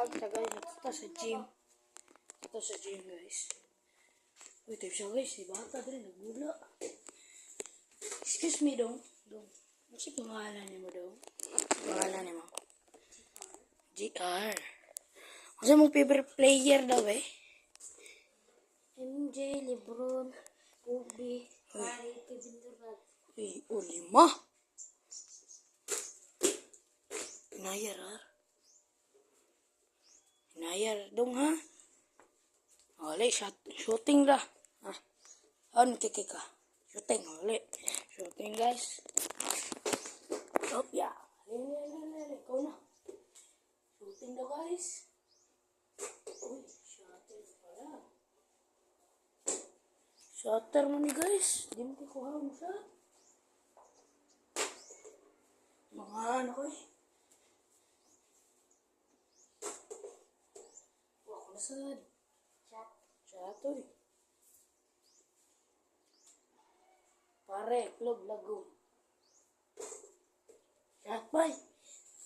Ito guys, ito sa gym. Ito sa gym guys. Uy, tayo siya guys, si bata din, nagbula. Excuse me dong. Dong. Ano si pangalan niyo mo dong? Pangalan niyo mo? GR. Ano mong favorite player daw eh? MJ, Lebron, Kobe, Curry, Kevin Durant. Uy, o 5. Inayar ha? Inayar dong ha? Wala, shooting dah. Ah, ano kiki ka? Shooting, wala. Shooting guys. Stop ya. Lele, ikaw na. Shooting daw guys. Uy, shutter pala. Shutter mo ni guys. Di mo kikuha mo siya. Mga ano ko eh. Wako na sad. Chat eh. Pare, club lagoon. Chat bay.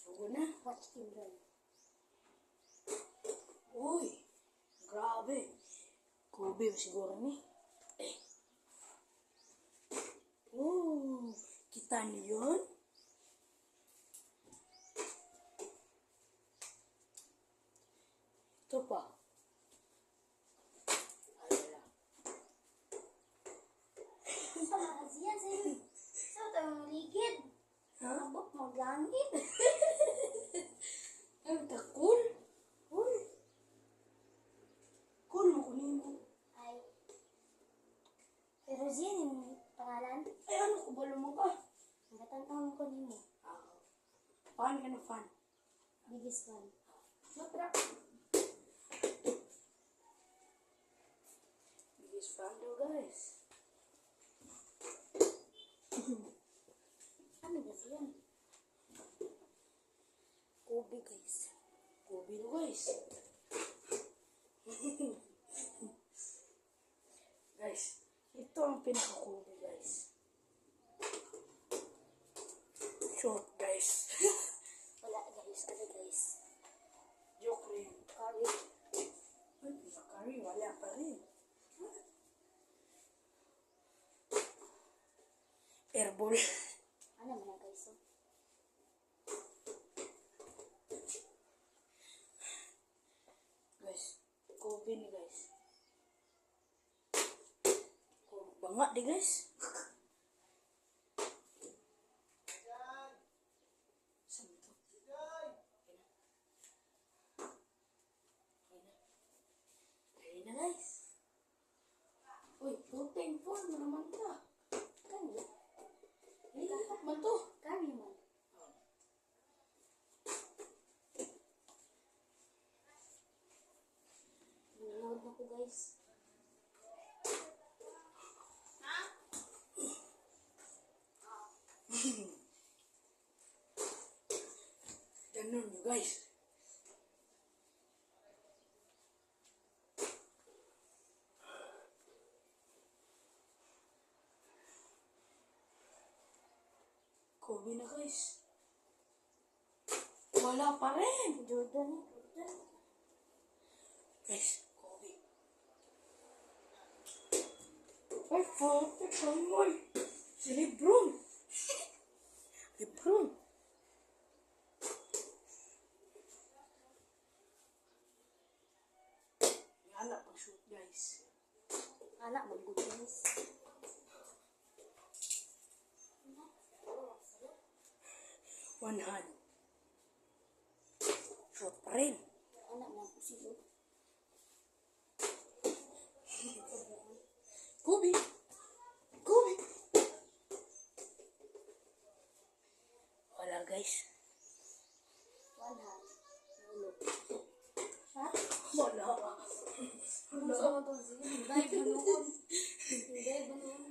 Sugo na. Watch team run. Uy, grabe. Kobe siguro ni. Eh. Kita niyo yun? Ito pa. Alala. Sa mga siya, sa'yo. Sa itong ligid. Ha? Abot mo langit. Ay, cool. Uy. Cool mo kunin mo. Ay. Pero siya yung pangalan. Ay, ano ko balo mo ka? Natatang ko ni mo. Fan ka na fan. Biggest one. Matra. Biggest fan daw guys. Ano ba siya? Kobe guys. Kobe no guys. Guys, ito ang pinaka-Kobe guys. Short guys. Wala guys. Ano guys? Joke rin. Curry. Ay, pinaka-Curry. Wala pa rin. Airball. Ano man na guys? Oh? Guys, Kobe ni guys. Kobe. Banga di guys. Saan ito? Ayun na guys. Uy, shooting phone mo naman ka. Curry. Hilap man to. Curry man. Nanood na ko guys. Ganun nyo guys. Kobe na guys. Wala pa rin. Jordan. Guys, Kobe. Ay, fuck. Kamoy. Si Lebron. Lebron. Anak pag-shoot guys. Anak mag-good guys. One hand. Shoot pa rin. Anak na po siya. Kobe. Kobe. Wala guys. One hand. Ulo. Ha? Wala. Ano sa mga to? Sige, hindi banoon. Hindi banoon.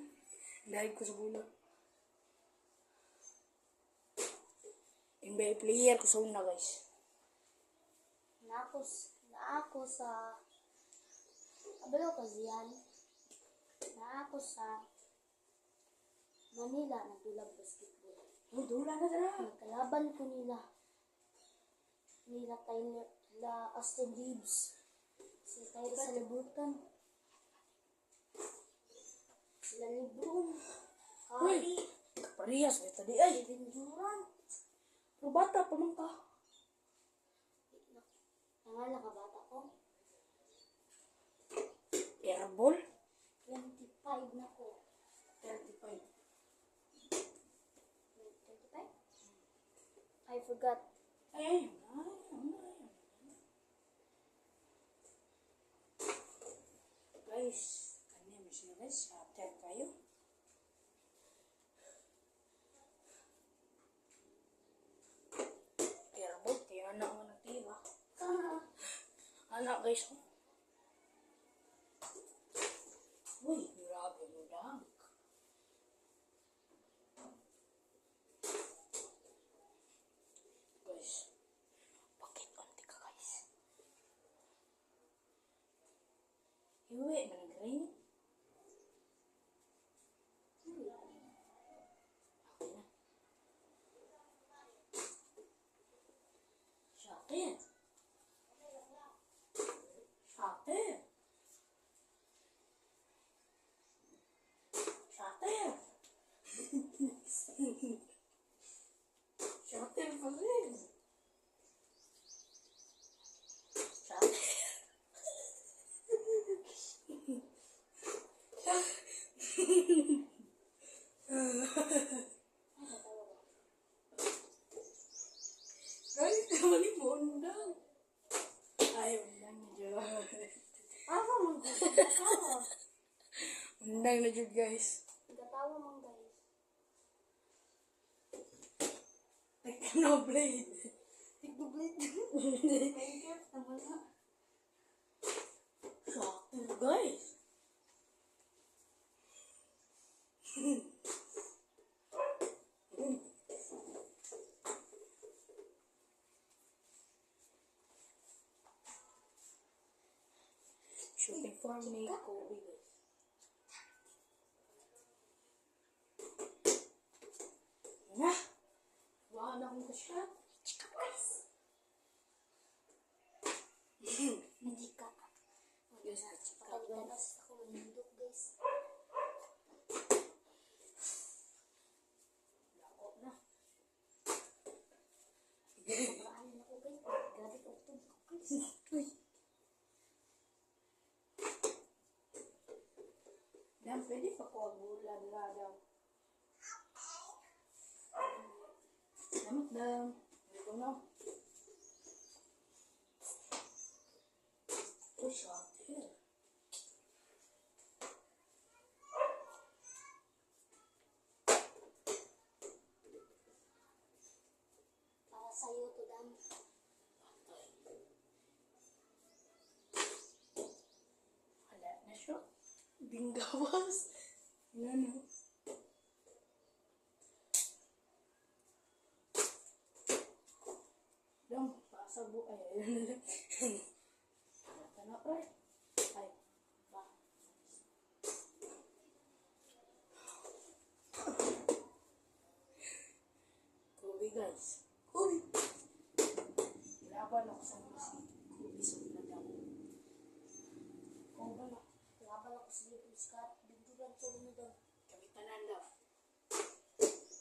Dahil ko sa bulo. NBA player ko sa una guys. Naako sa abalo ka diyan. Naako sa Manila nagdulag basketball. Oh, dula na tara. Nagkalaban ko nila. Nila Tyler, la Austin Reeves. Si Tyler sa libutan. Sila Lebron. Curry. Parehas may tadi ay. Kevin Durant. Pero bata pa man ka. Nangala ka bata ko? Airball? 25 na ko. 35. 25? I forgot. Ay, guys, kanya mo siya guys. After kayo. Airball, kaya anak mo nagtira. Anak guys. Uy, grabe mo lang. Guys, bakit konti ka guys? Iwi, nag-rain? Okay na. Shakir. Shakir. Shakir. Shakir pa rin. Shakir. Guys, naman yung undang. Ay, undang na dyan. Ano mo gatawa? Undang na dyan, guys. Gatawa mong guys. Technoblade. Tigdublit. Minecraft naman na. Shocking, guys. Shooting for me, Kobe, guys. Na! Wala na akong ka-shot. Chika guys. Hindi ka. Guys, na-chika, guys. Pagdanas ako manindok guys. Lako na. Sobraan ako guys. Grabe ka utod ko guys. Uy. Dam, pwede pa ko ang bulan na, Dam. Salamat, Dam. Dito na. Oh, shot here. Para sa'yo to dam. Wala na siya. Binggawas. Yan o. Dam, pasabo. Ay, ayun na lang. Tanap, right? Ay, pa. Kobe, guys. Kobe. Laban ako sa musik. Kobe sa Dam. Kobe na. Laban ako sa Libre Scott. Bindugan ko mo dam. Kami tanan daw.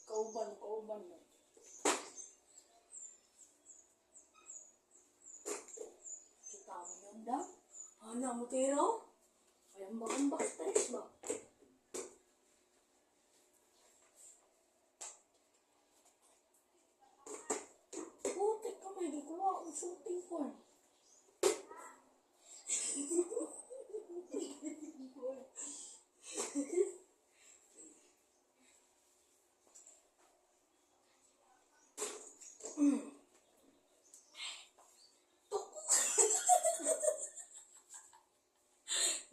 Kauban daw. Kita mo yun daw? Ano mo tiraw? Ayang bakang stress ba? Putik ka may, di ko lang akong shooting form.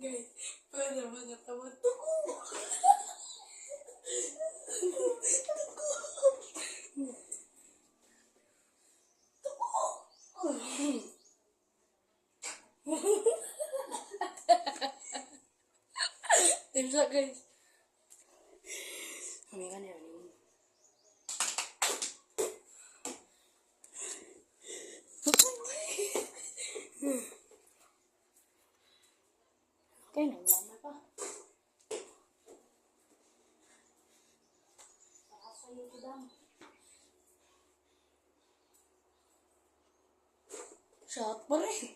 Guys, pwede ba natawa? Tuko! Timsa guys. Huminga na yun. Shot pa rin.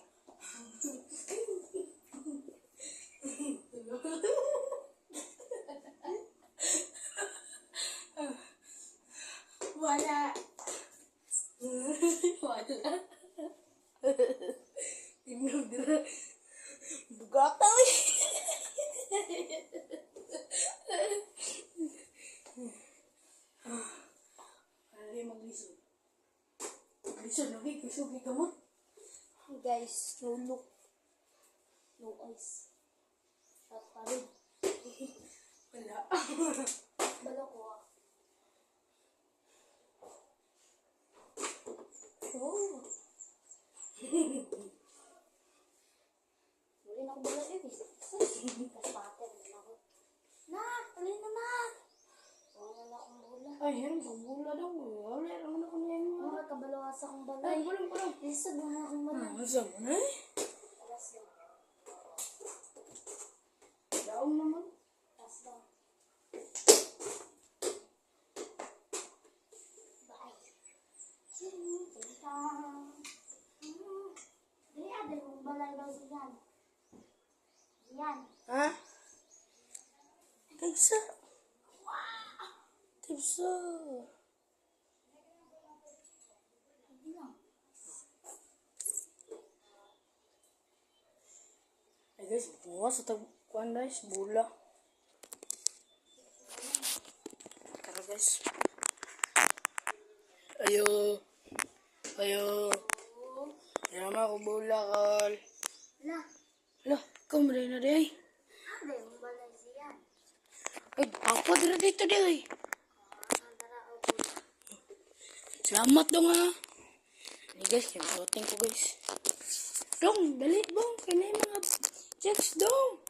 Wala. Wala. Tingnan dira. Bugata eh. Ano maglisod? Maglisod, lagi. Kusugi ka mo. Guys, no look. No eyes. Shot pa rin. Wala. Balo ko ah. Oh. Muli na ako bala eh. Tapos pater na ako. Nak! Alin na nak! Wala na akong bula. Ay, yan. Pambula daw. Wala. Ano na kung yan mo? Mga kabalawas akong balay. Ay, pulang. Lisod na akong balay. Masa mo na eh? Alas lang. Daong naman. Alas lang. Bye. Dili ada yung balay daw diyan. Diyan. Ha? Kaysa. Tipsa. Hindi lang. Ay guys, buwa sa tagpuan guys. Bula. Tara guys. Ayo. Ayo. Yama ko bula kal. Lah, Lah, ikaw mo rin na di ay. ada yung balay diyan. Ay, ako dira dito di ay. Tara ako. Salamat dong ha. Ini guys, kinasuotin ko guys. Dong, dali bong. Kaya na yung mga checks dong.